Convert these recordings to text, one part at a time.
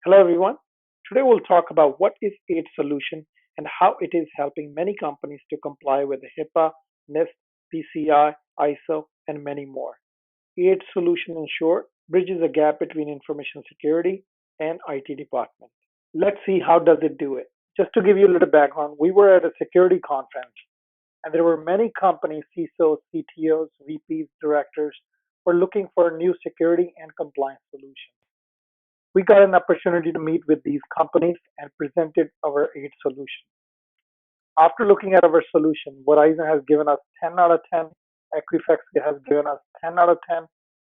Hello everyone. Today we'll talk about what is EAID solution and how it is helping many companies to comply with the HIPAA, NIST, PCI, ISO, and many more. EAID solution in short bridges a gap between information security and IT department. Let's see how does it do it. Just to give you a little background, we were at a security conference and there were many companies, CISOs, CTOs, VPs, directors were looking for new security and compliance solutions. We got an opportunity to meet with these companies and presented our EAID solution. After looking at our solution, Verizon has given us 10 out of 10, Equifax has given us 10 out of 10,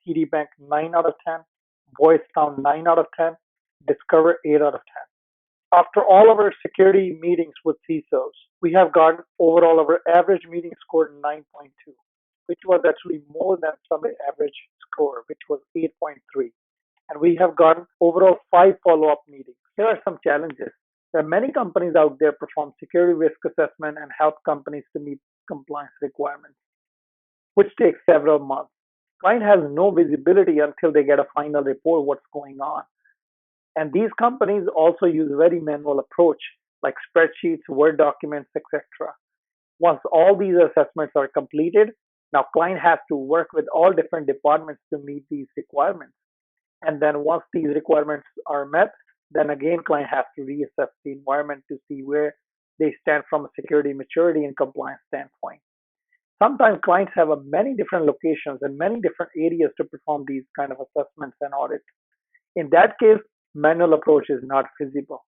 TD Bank 9 out of 10, Voice Town 9 out of 10, Discover 8 out of 10. After all of our security meetings with CISOs, we have gotten overall our average meeting score 9.2, which was actually more than some average score, which was 8.3. And we have gotten overall 5 follow-up meetings. Here are some challenges. There are many companies out there perform security risk assessment and help companies to meet compliance requirements, which takes several months. Client has no visibility until they get a final report what's going on. And these companies also use very manual approach like spreadsheets, Word documents, etc. Once all these assessments are completed, now client has to work with all different departments to meet these requirements. And then once these requirements are met, then again client has to reassess the environment to see where they stand from a security maturity and compliance standpoint. Sometimes clients have many different locations and many different areas to perform these kind of assessments and audits. In that case, manual approach is not feasible.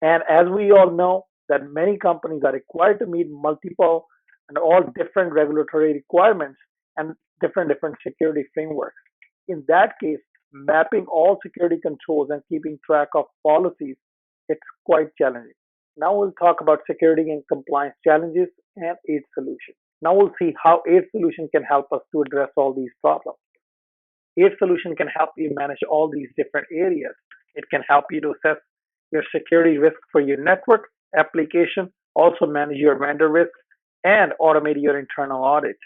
And as we all know, that many companies are required to meet multiple and all different regulatory requirements and different security frameworks. In that case, mapping all security controls and keeping track of policies, it's quite challenging. Now we'll talk about security and compliance challenges and EAID solution. Now we'll see how EAID solution can help us to address all these problems. EAID solution can help you manage all these different areas. It can help you to assess your security risk for your network, application, also manage your vendor risk, and automate your internal audits.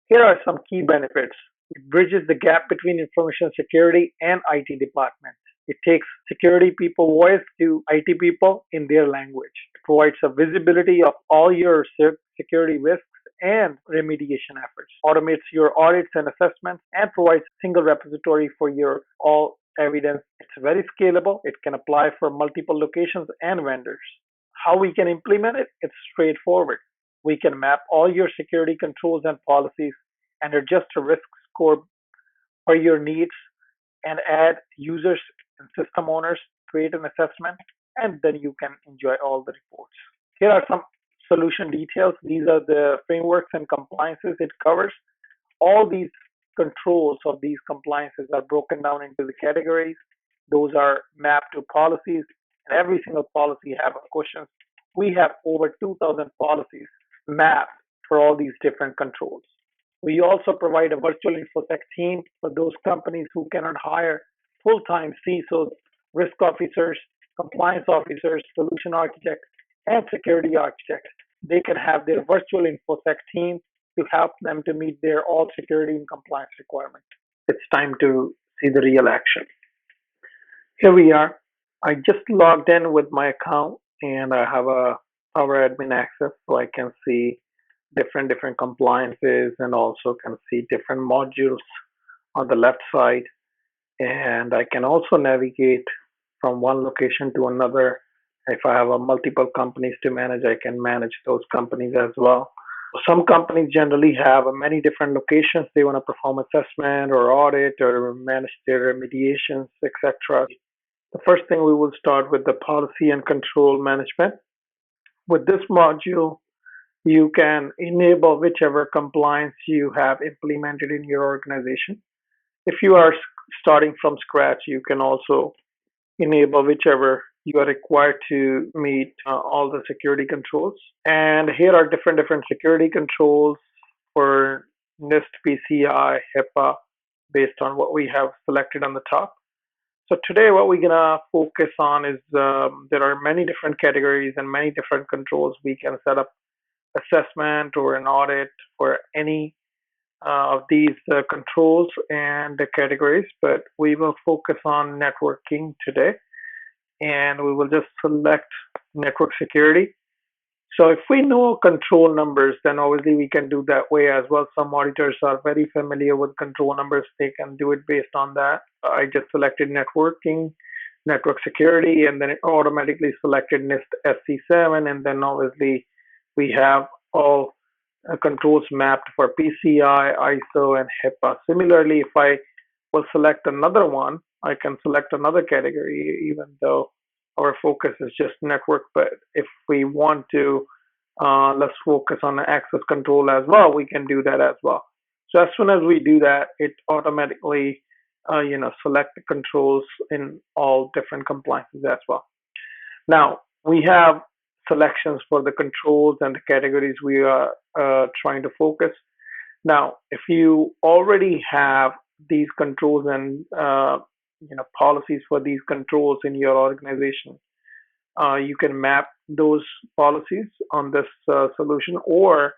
Here are some key benefits. It bridges the gap between information security and IT departments. It takes security people voice to IT people in their language. It provides a visibility of all your security risks and remediation efforts. Automates your audits and assessments and provides single repository for your all evidence. It's very scalable. It can apply for multiple locations and vendors. How we can implement it? It's straightforward. We can map all your security controls and policies and adjust a risk score for your needs and add users and system owners, create an assessment, and then you can enjoy all the reports. Here are some solution details. These are the frameworks and compliances it covers. All these controls of these compliances are broken down into the categories. Those are mapped to policies, and every single policy have questions. We have over 2,000 policies mapped for all these different controls. We also provide a virtual InfoSec team for those companies who cannot hire full-time CISOs, risk officers, compliance officers, solution architects, and security architects. They can have their virtual InfoSec team to help them to meet their all security and compliance requirements. It's time to see the real action. Here we are. I just logged in with my account and I have a Power Admin access so I can see different compliances and also can see different modules on the left side. And I can also navigate from one location to another. If I have multiple companies to manage, I can manage those companies as well. Some companies generally have many different locations. They want to perform assessment or audit or manage their remediations, etc. The first thing we will start with the policy and control management. With this module, you can enable whichever compliance you have implemented in your organization. If you are starting from scratch, you can also enable whichever you are required to meet all the security controls. And here are different security controls for NIST, PCI, HIPAA, based on what we have selected on the top. So today what we're gonna focus on is there are many different categories and many different controls. We can set up assessment or an audit for any of these controls and the categories, but we will focus on networking today, and we will just select network security. So if we know control numbers, then obviously we can do that way as well. Some auditors are very familiar with control numbers. They can do it based on that. I just selected networking, network security, and then it automatically selected NIST SC7. And then obviously we have all controls mapped for PCI, ISO, and HIPAA. Similarly, if I will select another one, I can select another category, even though our focus is just network. But if we want to, let's focus on the access control as well, we can do that as well. So as soon as we do that, it automatically, select the controls in all different compliances as well. Now we have selections for the controls and the categories we are trying to focus. Now, if you already have these controls and policies for these controls in your organization, you can map those policies on this solution, or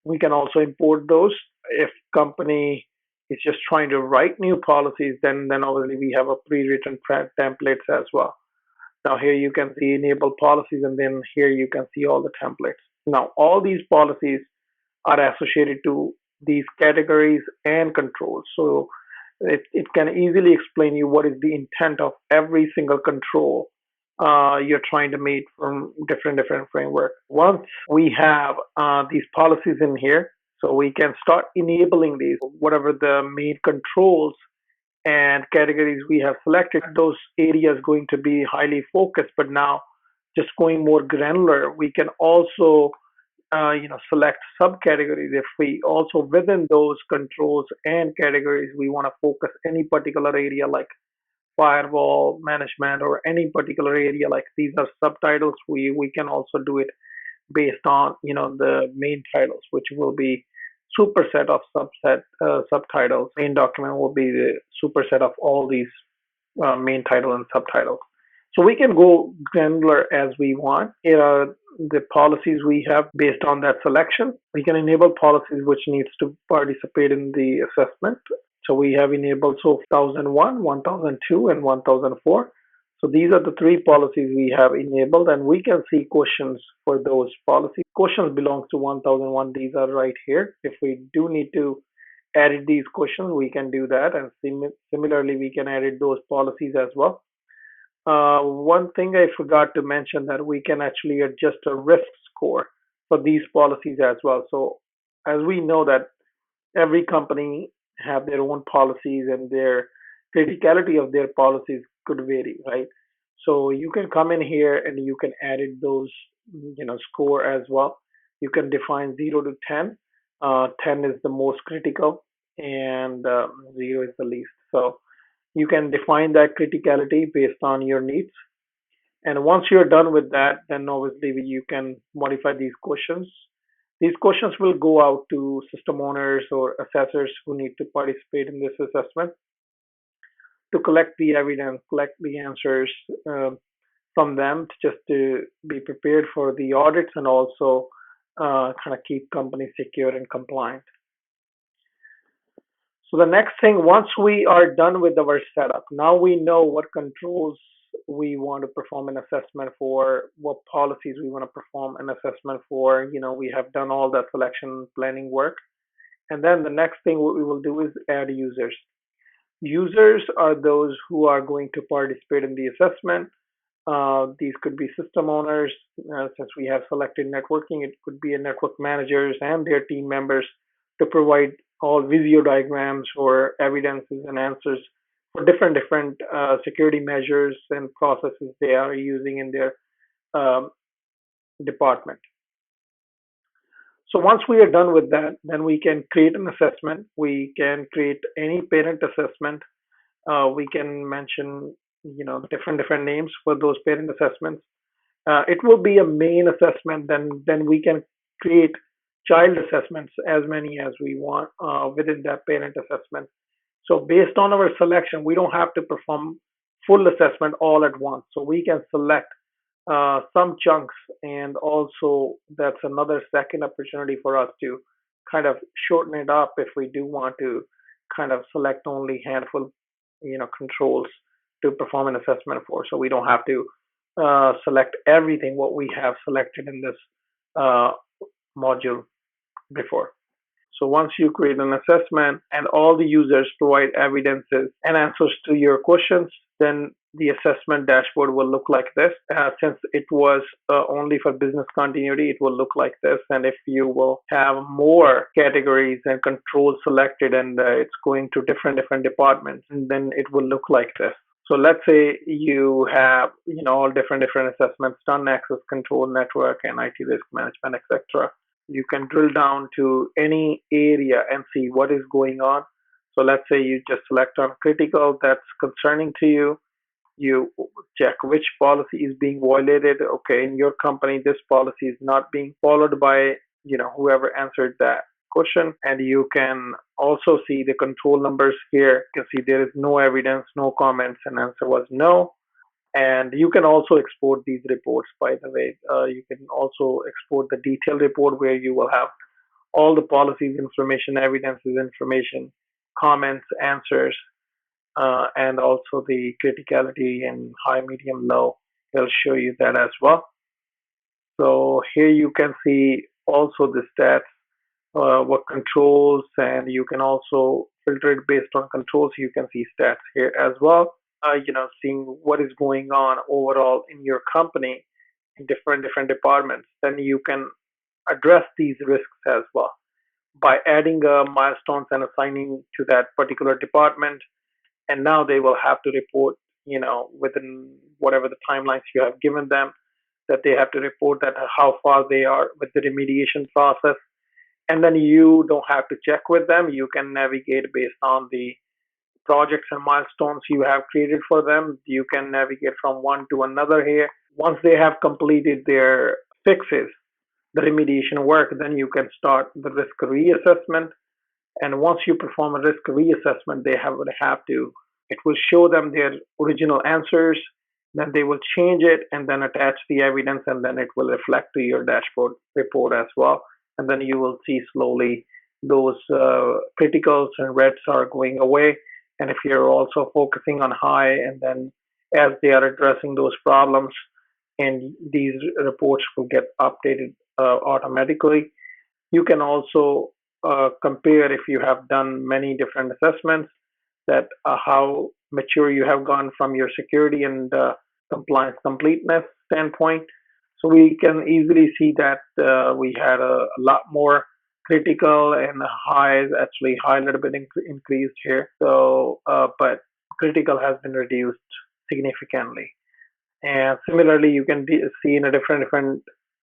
we can also import those. If company is just trying to write new policies, then obviously we have a pre-written templates as well. Now here you can see enable policies, and then here you can see all the templates. Now all these policies are associated to these categories and controls. So it can easily explain you what is the intent of every single control you're trying to meet from different framework. Once we have these policies in here, so we can start enabling these, whatever the main controls and categories we have selected, those areas going to be highly focused. But now, just going more granular, we can also select subcategories. If we also within those controls and categories, we want to focus any particular area like firewall management or any particular area, like these are subtitles, we can also do it based on the main titles, which will be superset of subtitles. Main document will be the superset of all these main title and subtitles. So we can go granular as we want. Here are the policies we have based on that selection. We can enable policies which needs to participate in the assessment. So we have enabled 1001, 1002, and 1004. So these are the three policies we have enabled, and we can see questions for those policies. Questions belongs to 1001. These are right here. If we do need to edit these questions, we can do that, and similarly we can edit those policies as well. One thing I forgot to mention, that we can actually adjust a risk score for these policies as well. So as we know that every company have their own policies, and their criticality of their policies could vary, right? So you can come in here and you can edit those, score as well. You can define 0 to 10. 10 is the most critical, and 0 is the least. So you can define that criticality based on your needs. And once you're done with that, then obviously you can modify these questions. These questions will go out to system owners or assessors who need to participate in this assessment to collect the evidence, collect the answers from them, just to be prepared for the audits, and also kind of keep companies secure and compliant. So the next thing, once we are done with our setup, now we know what controls we want to perform an assessment for, what policies we want to perform an assessment for. We have done all that selection planning work. And then the next thing what we will do is add users. Users are those who are going to participate in the assessment. These could be system owners. Since we have selected networking, it could be a network managers and their team members to provide all Visio diagrams or evidences and answers for different security measures and processes they are using in their department. So once we are done with that, then we can create an assessment. We can create any parent assessment. We can mention, different names for those parent assessments. It will be a main assessment. Then we can create child assessments, as many as we want within that parent assessment. So based on our selection, we don't have to perform full assessment all at once. So we can select some chunks, and also that's another second opportunity for us to kind of shorten it up if we do want to kind of select only handful, controls to perform an assessment for. So we don't have to select everything what we have selected in this uh, module before. So once you create an assessment and all the users provide evidences and answers to your questions, then the assessment dashboard will look like this. Since it was only for business continuity, it will look like this. And if you will have more categories and controls selected and it's going to different departments, then it will look like this. So let's say you have, all different assessments done, access control, network, and IT risk management, etc. You can drill down to any area and see what is going on. So let's say you just select on critical that's concerning to you. You check which policy is being violated. Okay, in your company, this policy is not being followed by, whoever answered that question. And you can also see the control numbers here. You can see there is no evidence, no comments, and answer was no. And you can also export these reports, by the way. You can also export the detailed report where you will have all the policies information, evidences information, comments, answers, and also the criticality and high, medium, low. It'll show you that as well. So here you can see also the stats, what controls, and you can also filter it based on controls. You can see stats here as well. Seeing what is going on overall in your company in different departments. Then you can address these risks as well by adding milestones and assigning to that particular department. And now they will have to report, within whatever the timelines you have given them, that they have to report that how far they are with the remediation process. And then you don't have to check with them. You can navigate based on the projects and milestones you have created for them. You can navigate from one to another here. Once they have completed their fixes, the remediation work, then you can start the risk reassessment. And once you perform a risk reassessment, they have to, it will show them their original answers, then they will change it and then attach the evidence, and then it will reflect to your dashboard report as well. And then you will see slowly those criticals and reds are going away. And if you're also focusing on high, and then as they are addressing those problems, and these reports will get updated automatically. You can also compare if you have done many different assessments, that how mature you have gone from your security and compliance completeness standpoint. So we can easily see that we had a lot more critical, and highs, actually high a little bit increased here. So, but critical has been reduced significantly. And similarly, you can see in a different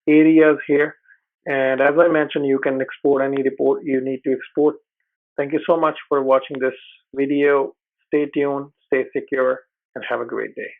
areas here. And as I mentioned, you can export any report you need to export. Thank you so much for watching this video. Stay tuned, stay secure, and have a great day.